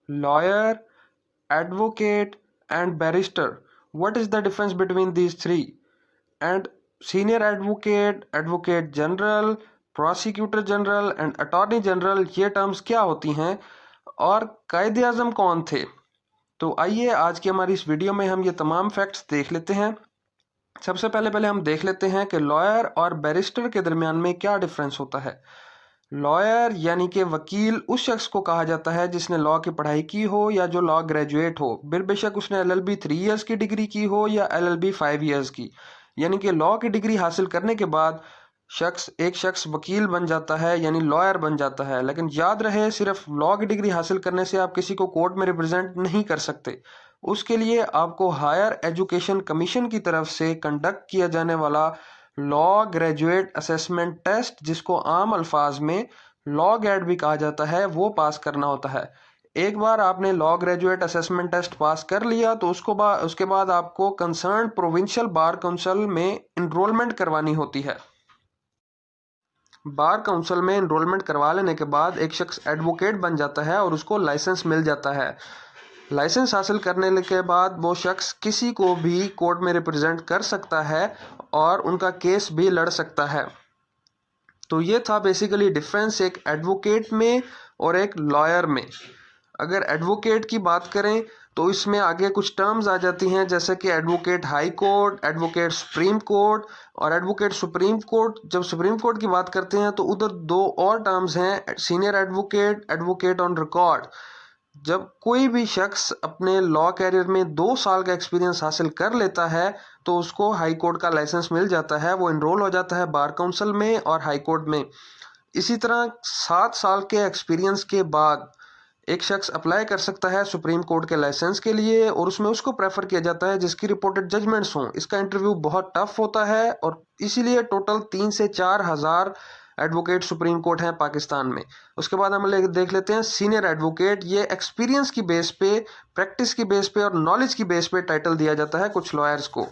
lawyer, advocate and barrister. What is the difference between these three? And senior advocate, advocate general, prosecutor general and attorney general, ये terms क्या होती हैं और कायदे आज़म कौन थे? तो आइए आज की हमारी इस वीडियो में हम ये तमाम फैक्ट्स देख लेते हैं। सबसे पहले हम देख लेते हैं कि लॉयर और बैरिस्टर के दरमियान में क्या डिफरेंस होता है। लॉयर यानी कि वकील उस शख्स को कहा जाता है जिसने लॉ की पढ़ाई की हो या जो लॉ ग्रेजुएट हो, बेशक उसने LLB 3 इयर्स की डिग्री की हो या LLB 5 इयर्स की। यानी कि लॉ की डिग्री हासिल करने के बाद एक शख्स वकील बन जाता है यानी लॉयर बन जाता है। लेकिन याद रहे, सिर्फ लॉ की डिग्री हासिल करने से आप किसी को कोर्ट में रिप्रेजेंट नहीं कर सकते। उसके लिए आपको हायर एजुकेशन कमीशन की तरफ से कंडक्ट किया जाने वाला लॉ ग्रेजुएट असेसमेंट टेस्ट, जिसको आम अल्फाज में लॉ गैट भी कहा जाता है, वो पास करना होता है। एक बार आपने law graduate assessment test pass कर लिया तो उसके बाद आपको कंसर्न प्रोविंशियल बार काउंसिल में इनरोलमेंट करवानी होती है। बार काउंसिल में इनरोलमेंट करवा लेने के बाद एक शख्स एडवोकेट बन जाता है और उसको लाइसेंस मिल जाता है। लाइसेंस हासिल करने के बाद वो शख्स किसी को भी कोर्ट में रिप्रेजेंट कर सकता है और उनका केस भी लड़ सकता है। तो ये था बेसिकली डिफरेंस एक एडवोकेट में और एक लॉयर में। अगर एडवोकेट की बात करें तो इसमें आगे कुछ टर्म्स आ जाती हैं, जैसे कि advocate high court, advocate supreme court और एडवोकेट सुप्रीम कोर्ट। जब सुप्रीम कोर्ट की बात करते हैं तो उधर दो और टर्म्स हैं, senior advocate, advocate on record. जब कोई भी शख्स अपने लॉ कैरियर में 2 साल का एक्सपीरियंस हासिल कर लेता है तो उसको हाई कोर्ट का लाइसेंस मिल जाता है, वो इनरोल हो जाता है बार काउंसिल में और हाई कोर्ट में। इसी तरह 7 साल के एक्सपीरियंस के बाद एक शख्स अप्लाई कर सकता है सुप्रीम कोर्ट के लाइसेंस के लिए और उसमें उसको प्रेफर किया जाता है जिसकी रिपोर्टेड जजमेंट्स हों। इसका इंटरव्यू बहुत टफ होता है और इसीलिए टोटल 3 से 4 हज़ार एडवोकेट सुप्रीम कोर्ट हैं पाकिस्तान में। उसके बाद हम देख लेते हैं सीनियर एडवोकेट। ये एक्सपीरियंस की बेस पे, प्रैक्टिस की बेस पे और नॉलेज की बेस पे टाइटल दिया जाता है कुछ लॉयर्स को।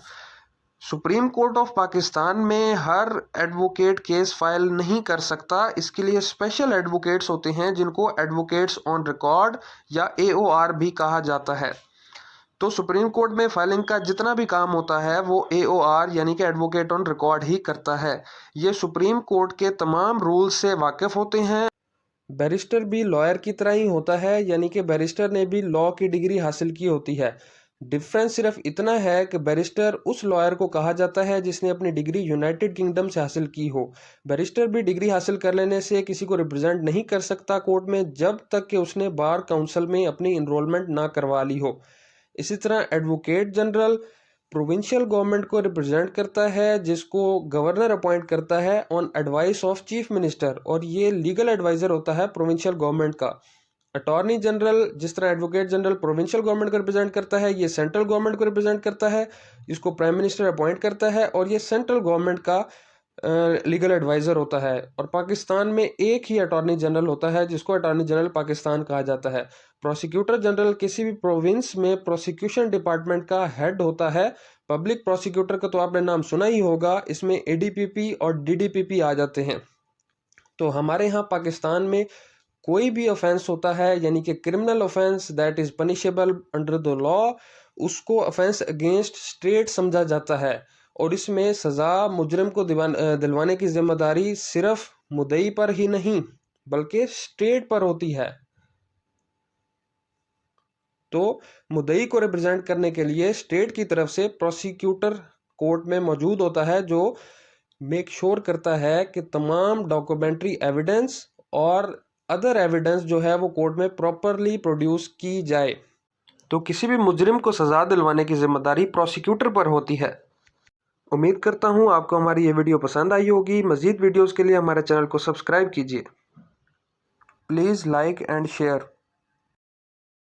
सुप्रीम कोर्ट ऑफ पाकिस्तान में हर एडवोकेट केस फाइल नहीं कर सकता, इसके लिए स्पेशल एडवोकेट्स होते हैं जिनको एडवोकेट्स ऑन रिकॉर्ड या AOR भी कहा जाता है। तो सुप्रीम कोर्ट में फाइलिंग का जितना भी काम होता है वो AOR यानी कि एडवोकेट ऑन रिकॉर्ड ही करता है। ये सुप्रीम कोर्ट के तमाम रूल्स से वाकिफ होते हैं। बैरिस्टर भी लॉयर की तरह ही होता है, यानी कि बैरिस्टर ने भी लॉ की डिग्री हासिल की होती है। डिफरेंस सिर्फ इतना है कि बैरिस्टर उस लॉयर को कहा जाता है जिसने अपनी डिग्री यूनाइटेड किंगडम से हासिल की हो। बैरिस्टर भी डिग्री हासिल कर लेने से किसी को रिप्रेजेंट नहीं कर सकता कोर्ट में जब तक कि उसने बार काउंसिल में अपनी इनरोलमेंट ना करवा ली हो। इसी तरह एडवोकेट जनरल प्रोविंशियल गवर्नमेंट को रिप्रेजेंट करता है, जिसको गवर्नर अपॉइंट करता है on advice of chief minister, और ये लीगल एडवाइजर होता है प्रोविंशियल गवर्नमेंट का। अटॉर्नी जनरल, जिस तरह एडवोकेट जनरल प्रोविंशियल गवर्नमेंट को रिप्रेजेंट करता है, ये सेंट्रल गवर्नमेंट को रिप्रेजेंट करता है, इसको प्राइम मिनिस्टर अपॉइंट करता है और ये सेंट्रल गवर्नमेंट का लीगल एडवाइज़र होता है। और पाकिस्तान में एक ही अटॉर्नी जनरल होता है जिसको अटॉर्नी जनरल पाकिस्तान कहा जाता है। प्रोसिक्यूटर जनरल किसी भी प्रोविंस में प्रोसिक्यूशन डिपार्टमेंट का हेड होता है। पब्लिक प्रोसिक्यूटर का तो आपने नाम सुना ही होगा, इसमें ADPP और DDPP आ जाते हैं। तो हमारे यहाँ पाकिस्तान में कोई भी ऑफेंस होता है यानी कि criminal offence that is punishable under the law, उसको ऑफेंस अगेंस्ट स्टेट समझा जाता है और इसमें सज़ा मुजरिम को दिलवाने की जिम्मेदारी सिर्फ मुद्दई पर ही नहीं बल्कि स्टेट पर होती है। तो मुद्दई को रिप्रेजेंट करने के लिए स्टेट की तरफ से प्रोसिक्यूटर कोर्ट में मौजूद होता है जो मेक श्योर करता है कि तमाम डॉक्यूमेंट्री एविडेंस और अदर एविडेंस जो है वो कोर्ट में प्रॉपरली प्रोड्यूस की जाए। तो किसी भी मुजरिम को सज़ा दिलवाने की जिम्मेदारी प्रोसिक्यूटर पर होती है। उम्मीद करता हूँ आपको हमारी ये वीडियो पसंद आई होगी। मज़ीद वीडियोज़ के लिए हमारे चैनल को सब्सक्राइब कीजिए। Please like and share.